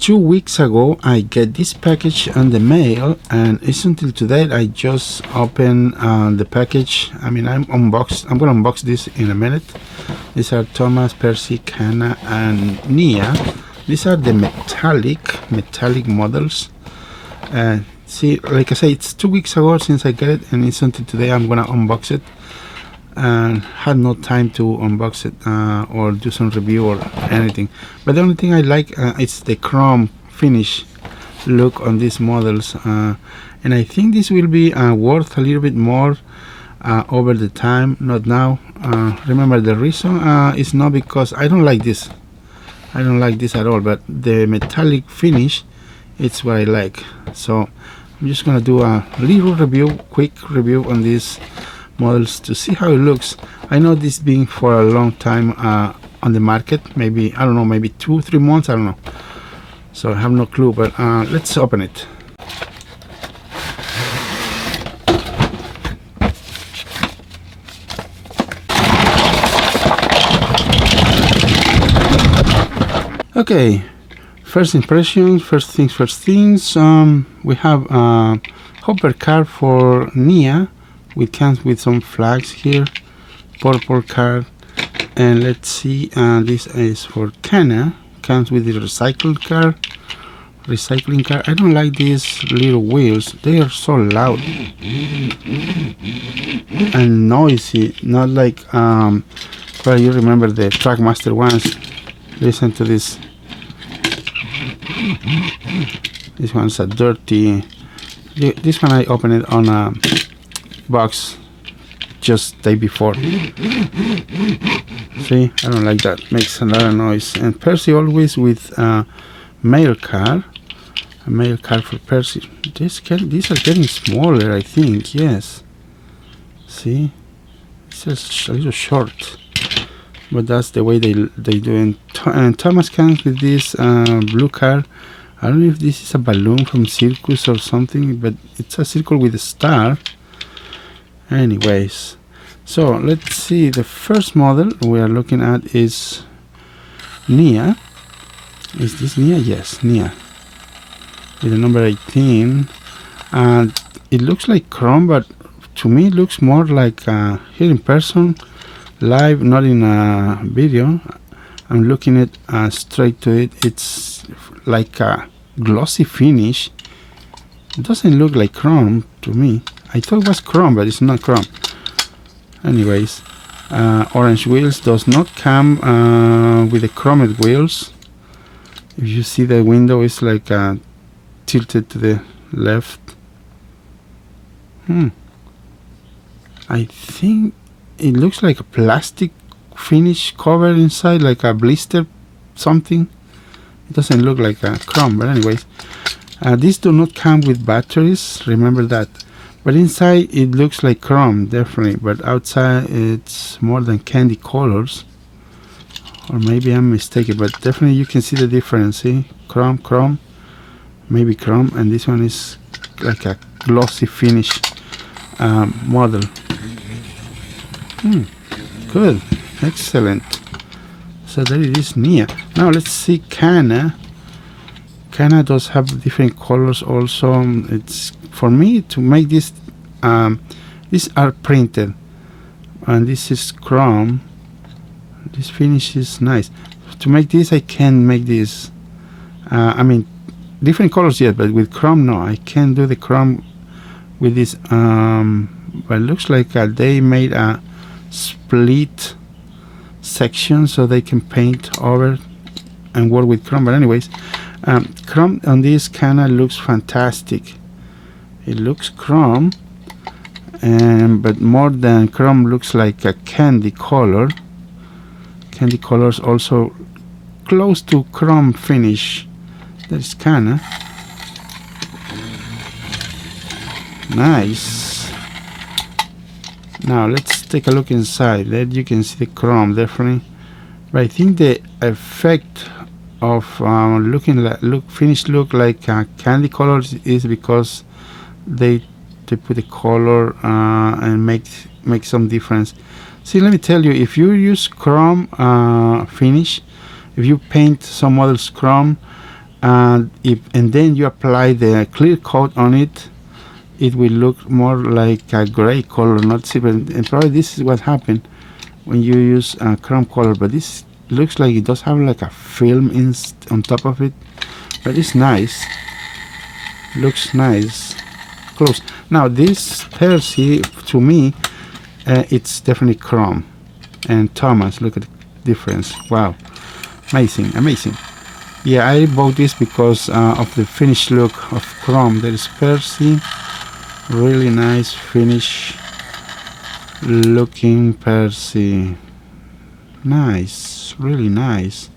2 weeks ago I get this package on the mail, and it's until today I just opened the package. I mean, I'm gonna unbox this in a minute. These are Tomas, Percy, Kana, and Nia. These are the metallic models. See, like I say, it's 2 weeks ago since I get it, and it's until today I'm gonna unbox it, and had no time to unbox it or do some review or anything. But the only thing I like is the chrome finish look on these models, and I think this will be worth a little bit more over the time, not now. Remember, the reason is not because I don't like this. I don't like this at all, but the metallic finish, it's what I like. So I'm just gonna do a little review, quick review on these models to see how it looks. I know this being for a long time on the market, maybe, I don't know, maybe 2-3 months, I don't know, so I have no clue, but let's open it. Okay, first impressions, first things. We have a hopper card for Nia. It comes with some flags here, purple card, and let's see, this is for Kana. Comes with the recycling card. I don't like these little wheels. They are so loud and noisy, not like well, you remember the Trackmaster ones. Listen to this. This one's a dirty. This one I opened it on a box just day before. See, I don't like that. Makes a lot of noise. And Percy always with a mail card. A mail card for Percy. These are getting smaller, I think. Yes. See, this is a little short, but that's the way they do it. And Thomas comes with this blue card. I don't know if this is a balloon from circus or something, but it's a circle with a star. Anyways, so let's see. The first model we are looking at is Nia. Is this Nia? Yes, Nia. With the number 18, and it looks like chrome, but to me it looks more like here in person, live, not in a video. I'm looking at straight to it. It's like a glossy finish. It doesn't look like chrome to me. I thought it was chrome, but it's not chrome. Anyways, orange wheels does not come with the chromed wheels. If you see, the window is like tilted to the left. I think it looks like a plastic finish cover inside, like a blister something. It doesn't look like a chrome, but anyways, these do not come with batteries, remember that. But inside it looks like chrome, definitely, but outside it's more than candy colors. Or maybe I'm mistaken, but definitely you can see the difference. See, chrome, maybe chrome, and this one is like a glossy finish model. Good, excellent. So there it is, Nia. Now let's see Kana. Kana does have different colors also. It's, for me, to make this, these are printed, and this is chrome. This finish is nice. To make this, I can make this. I mean, different colors yet, but with chrome, no, I can't do the chrome with this. But it looks like they made a split section so they can paint over and work with chrome. But anyways, chrome on this kind of looks fantastic. It looks chrome, but more than chrome, looks like a candy color. Candy colors also close to chrome finish. That's Kana. Nice. Now let's take a look inside. There you can see the chrome, definitely. But I think the effect of finish look like candy colors is because they put the color and make some difference. See, let me tell you, if you use chrome finish, if you paint some models chrome, and then you apply the clear coat on it, it will look more like a gray color, not silver. And probably this is what happened when you use chrome color, but this looks like it does have like a film on top of it, but it's nice, looks nice. Close. Now this Percy, to me, it's definitely chrome, and Thomas, look at the difference. Wow, amazing, amazing. Yeah, I bought this because of the finished look of chrome. There is Percy, really nice finish looking Percy, nice, really nice.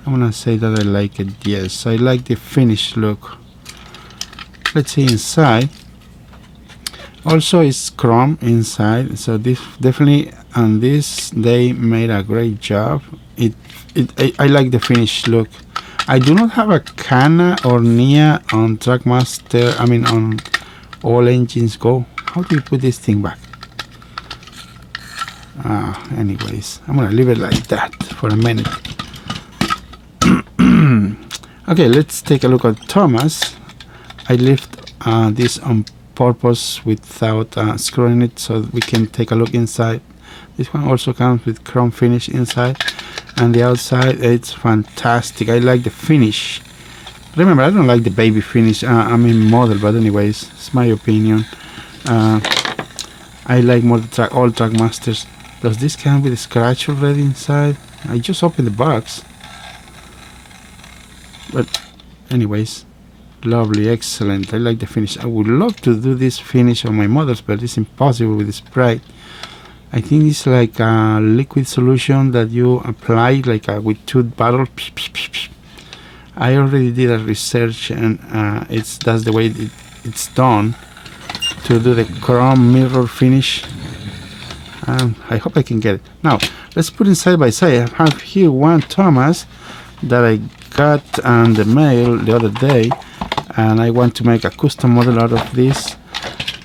I'm gonna say that I like it. Yes, I like the finished look. Let's see inside. Also it's chrome inside, so this definitely, on this they made a great job. I like the finished look. I do not have a Kana or Nia on Trackmaster, I mean on all engines go. How do you put this thing back? Anyways, I'm gonna leave it like that for a minute. Okay, let's take a look at Thomas. I left this on purpose without screwing it so we can take a look inside. This one also comes with chrome finish inside, and the outside, it's fantastic. I like the finish. Remember, I don't like the baby finish, I mean model, but anyways, it's my opinion. I like more the all Trackmasters. Does this come with a scratch already inside? I just opened the box. But anyways, lovely, excellent. I like the finish. I would love to do this finish on my models, but it's impossible with the Sprite. I think it's like a liquid solution that you apply like with 2 bottles. I already did a research, and that's the way it's done to do the chrome mirror finish. I hope I can get it. Now let's put it side by side. I have here one Thomas that I got on the mail the other day, and I want to make a custom model out of this.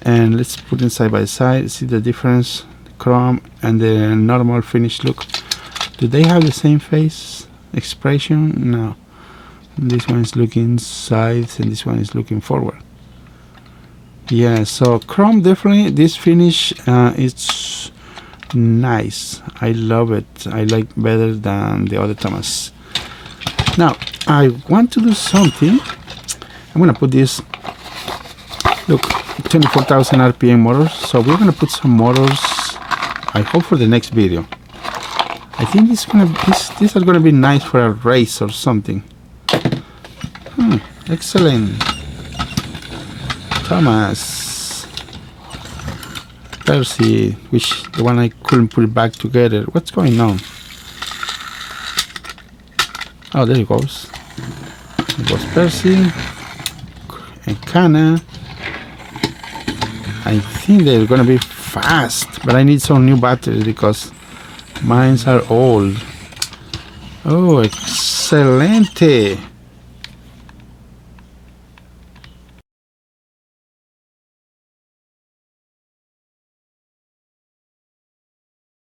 And let's put it side by side. See the difference, the chrome and the normal finish look. Do they have the same face expression? No. This one is looking sides and this one is looking forward. Yeah, so chrome definitely, this finish it's nice. I love it. I like better than the other Thomas. Now I want to do something. I'm gonna put this, look, 24,000 RPM motors. So we're gonna put some motors, I hope, for the next video. I think these are gonna be nice for a race or something. Excellent. Thomas, Percy, which the one I couldn't put it back together. What's going on? Oh, there it goes. It was Percy and Kana. I think they're gonna be fast, but I need some new batteries because mines are old. Oh, excelente.